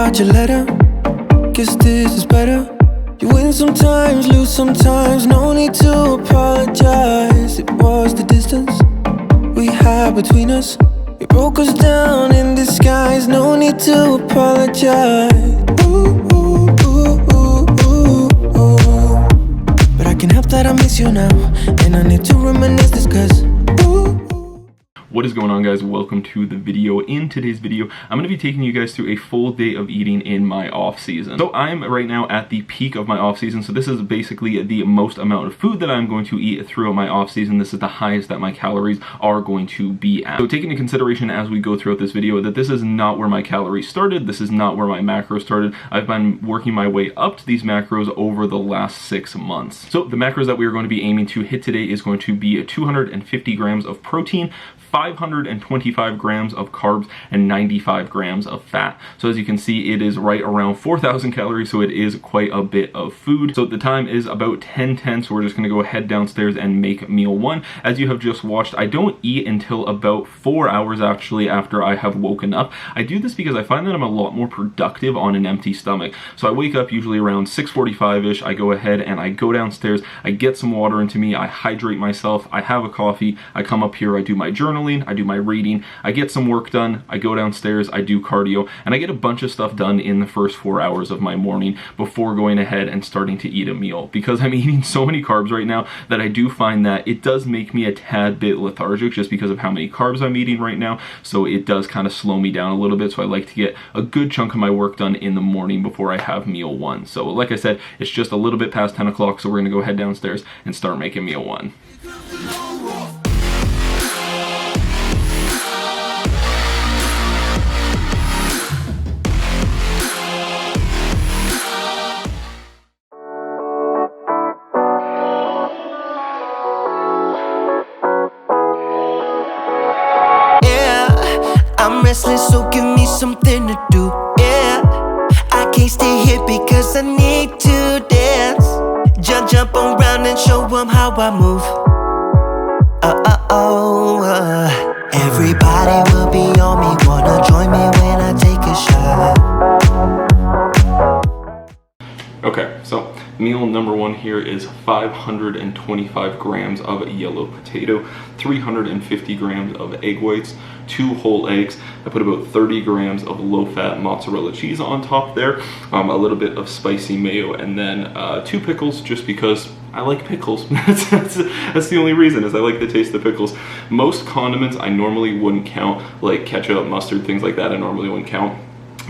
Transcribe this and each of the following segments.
write your letter, guess this is better. You win sometimes, lose sometimes, no need to apologize. It was the distance we had between us. It broke us down in disguise, no need to apologize. Ooh, ooh, ooh, ooh, ooh, ooh. But I can help that I miss you now, and I need to reminisce this cause What is going on, guys? Welcome to the video. In today's video, I'm going to be taking you guys through a full day of eating in my off season. So I'm right now at the peak of my off season. So this is basically the most amount of food that I'm going to eat throughout my off season. This is the highest that my calories are going to be at. So take into consideration as we go throughout this video that this is not where my calories started. This is not where my macros started. I've been working my way up to these macros over the last 6 months. So the macros that we are going to be aiming to hit today is going to be 250 grams of protein, 525 grams of carbs, and 95 grams of fat. So as you can see, it is right around 4,000 calories, so it is quite a bit of food. So the time is about 10:10, so we're just gonna go head downstairs and make meal one. As you have just watched, I don't eat until about 4 hours actually after I have woken up. I do this because I find that I'm a lot more productive on an empty stomach. So I wake up usually around 6:45-ish, I go ahead and I go downstairs, I get some water into me, I hydrate myself, I have a coffee, I come up here, I do my journaling, I do my reading, I get some work done, I go downstairs, I do cardio, and I get a bunch of stuff done in the first 4 hours of my morning before going ahead and starting to eat a meal. Because I'm eating so many carbs right now that I do find that it does make me a tad bit lethargic just because of how many carbs I'm eating right now. So it does kind of slow me down a little bit. So I like to get a good chunk of my work done in the morning before I have meal one. So like I said, it's just a little bit past 10 o'clock, so we're gonna go head downstairs and start making meal one. I'm restless, so give me something to do, yeah. I can't stay here because I need to dance. Jump around and show them how I move. Everybody will be on me, wanna join me when I take a shot. Okay, so meal number one here is 525 grams of yellow potato, 350 grams of egg whites, 2 whole eggs. I put about 30 grams of low-fat mozzarella cheese on top there, a little bit of spicy mayo, and then 2 pickles just because I like pickles. That's the only reason, is I like the taste of pickles. Most condiments I normally wouldn't count, like ketchup, mustard, things like that I normally wouldn't count.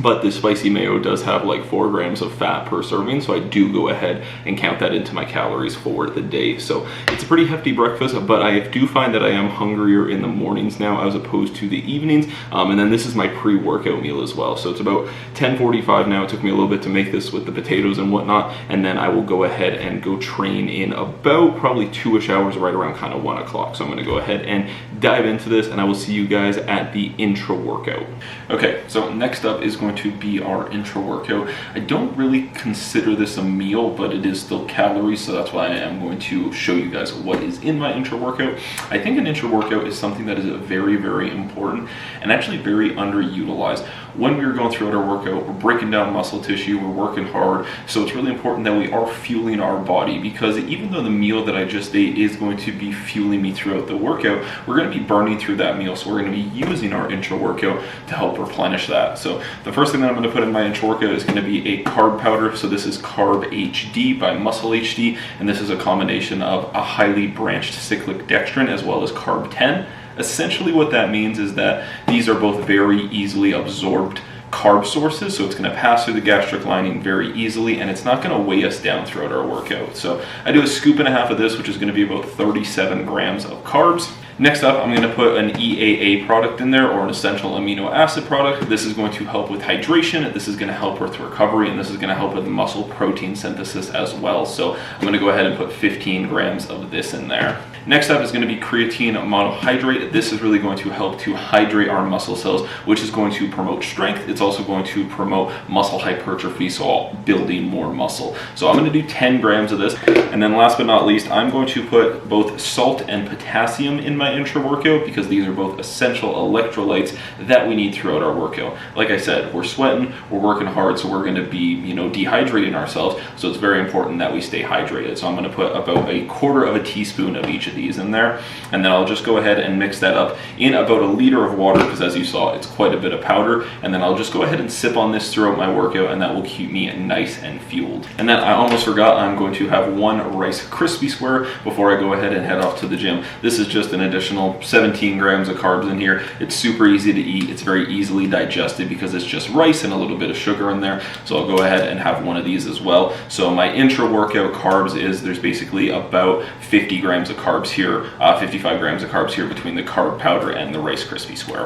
But the spicy mayo does have like 4 grams of fat per serving, so I do go ahead and count that into my calories for the day. So it's a pretty hefty breakfast, but I do find that I am hungrier in the mornings now as opposed to the evenings. And then this is my pre-workout meal as well. So it's about 10:45 now. It took me a little bit to make this with the potatoes and whatnot, and then I will go ahead and go train in about probably 2-ish hours, right around kind of 1 o'clock. So I'm gonna go ahead and dive into this, and I will see you guys at the intra workout. Okay, so next up is going to be our intra workout. I don't really consider this a meal, but it is still calories, so that's why I am going to show you guys what is in my intra workout. I think an intra workout is something that is very, very important and actually very underutilized. When we are going throughout our workout, we're breaking down muscle tissue, we're working hard, so it's really important that we are fueling our body, because even though the meal that I just ate is going to be fueling me throughout the workout, we're going to be burning through that meal, so we're going to be using our intra workout to help replenish that. So the first thing that I'm going to put in my intra workout is going to be a carb powder. So this is Carb HD by Muscle HD, and this is a combination of a highly branched cyclic dextrin as well as Carb 10. Essentially what that means is that these are both very easily absorbed carb sources, so it's going to pass through the gastric lining very easily, and it's not going to weigh us down throughout our workout. So I do a scoop and a half of this, which is going to be about 37 grams of carbs. Next up, I'm going to put an EAA product in there, or an essential amino acid product. This is going to help with hydration, this is going to help with recovery, and this is going to help with muscle protein synthesis as well. So I'm going to go ahead and put 15 grams of this in there. Next up is going to be creatine monohydrate. This is really going to help to hydrate our muscle cells, which is going to promote strength. It's also going to promote muscle hypertrophy, so building more muscle. So I'm going to do 10 grams of this. And then last but not least, I'm going to put both salt and potassium in my intra workout because these are both essential electrolytes that we need throughout our workout. Like I said, we're sweating, we're working hard, so we're going to be, dehydrating ourselves. So it's very important that we stay hydrated. So I'm going to put about 1/4 teaspoon of each of these in there, and then I'll just go ahead and mix that up in about 1 liter of water because as you saw, it's quite a bit of powder. And then I'll just go ahead and sip on this throughout my workout, and that will keep me nice and fueled. And then I almost forgot, I'm going to have 1 Rice Krispie square before I go ahead and head off to the gym. This is just an additional 17 grams of carbs in here. It's super easy to eat. It's very easily digested because it's just rice and a little bit of sugar in there. So I'll go ahead and have 1 of these as well. So my intra workout carbs is there's basically about 50 grams of carbs here, 55 grams of carbs here between the carb powder and the Rice Krispie square.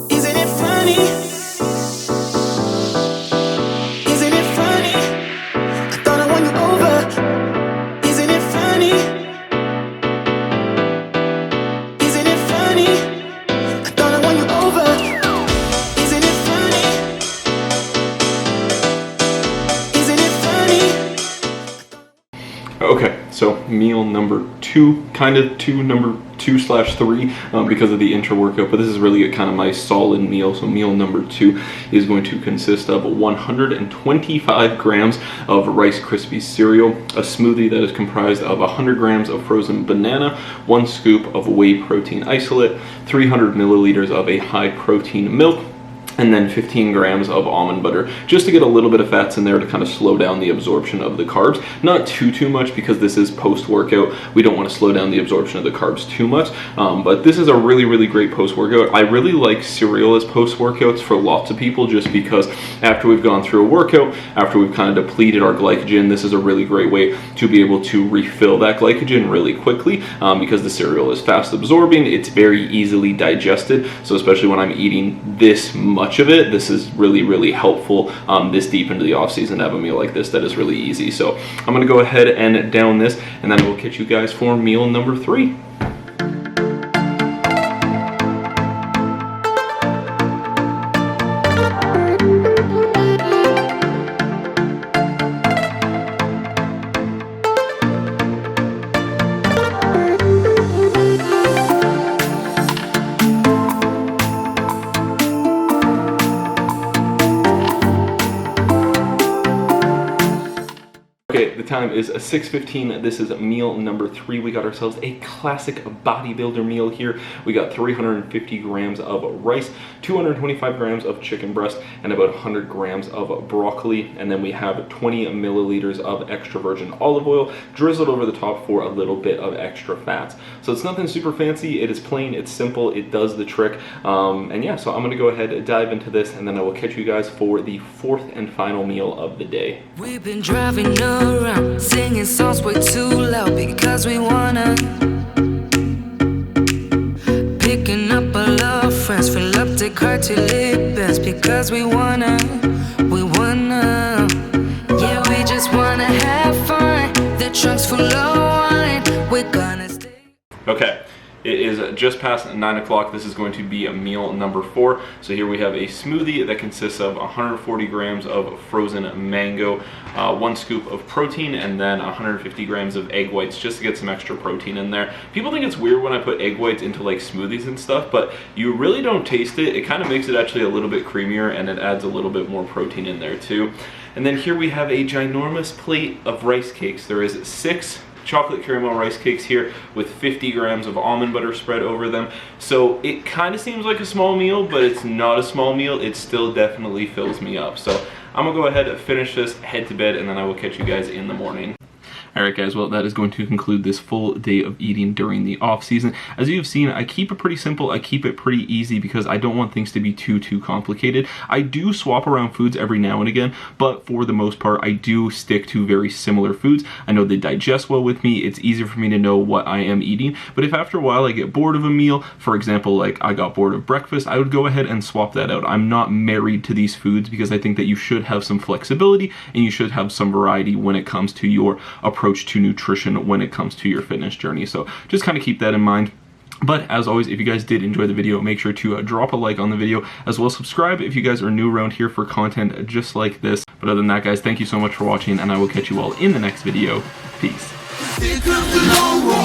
Isn't it funny? Isn't it funny? I thought I won you over. Isn't it funny? Isn't it funny? I thought I won you over. Isn't it funny? Isn't it funny? Okay, so meal number 2, number 2/3 because of the intra workout, but this is really kind of my solid meal. So meal number 2 is going to consist of 125 grams of Rice Krispies cereal, a smoothie that is comprised of 100 grams of frozen banana, 1 scoop of whey protein isolate, 300 milliliters of a high protein milk, and then 15 grams of almond butter, just to get a little bit of fats in there to kind of slow down the absorption of the carbs. Not too much because this is post-workout. We don't want to slow down the absorption of the carbs too much, but this is a really great post-workout. I really like cereal as post-workouts for lots of people just because after we've gone through a workout, after we've kind of depleted our glycogen, this is a really great way to be able to refill that glycogen really quickly because the cereal is fast absorbing. It's very easily digested, so especially when I'm eating this much of it, this is really helpful this deep into the off season to have a meal like this that is really easy. So I'm gonna go ahead and down this, and then we'll catch you guys for meal number 3. Okay, the time is 6:15. This is meal number 3. We got ourselves a classic bodybuilder meal here. We got 350 grams of rice, 225 grams of chicken breast, and about 100 grams of broccoli. And then we have 20 milliliters of extra virgin olive oil drizzled over the top for a little bit of extra fats. So it's nothing super fancy. It is plain, it's simple, it does the trick. And yeah, so I'm gonna go ahead and dive into this, and then I will catch you guys for the 4th and final meal of the day. We've been driving around, singing songs way too loud because we wanna. Picking up our love friends, fill up the car till it bends because we wanna. Yeah, we just wanna have fun. The trunk's full of wine, we're gonna stay. Okay. It is just past 9 o'clock. This is going to be a meal number 4. So here we have a smoothie that consists of 140 grams of frozen mango, 1 scoop of protein, and then 150 grams of egg whites just to get some extra protein in there. People think it's weird when I put egg whites into like smoothies and stuff, but you really don't taste it. It kind of makes it actually a little bit creamier, and it adds a little bit more protein in there too. And then here we have a ginormous plate of rice cakes. There is 6 chocolate caramel rice cakes here with 50 grams of almond butter spread over them. So it kind of seems like a small meal, but it's not a small meal. It still definitely fills me up. So I'm gonna go ahead and finish this, head to bed, and then I will catch you guys in the morning. Alright guys, well that is going to conclude this full day of eating during the off season. As you've seen, I keep it pretty simple, I keep it pretty easy because I don't want things to be too complicated. I do swap around foods every now and again, but for the most part I do stick to very similar foods. I know they digest well with me, it's easier for me to know what I am eating, but if after a while I get bored of a meal, for example, like I got bored of breakfast, I would go ahead and swap that out. I'm not married to these foods because I think that you should have some flexibility and you should have some variety when it comes to your approach to nutrition when it comes to your fitness journey. So just kind of keep that in mind. But as always, if you guys did enjoy the video, make sure to drop a like on the video, as well as subscribe if you guys are new around here for content just like this. But other than that, guys, thank you so much for watching, and I will catch you all in the next video. Peace. Here comes the long walk.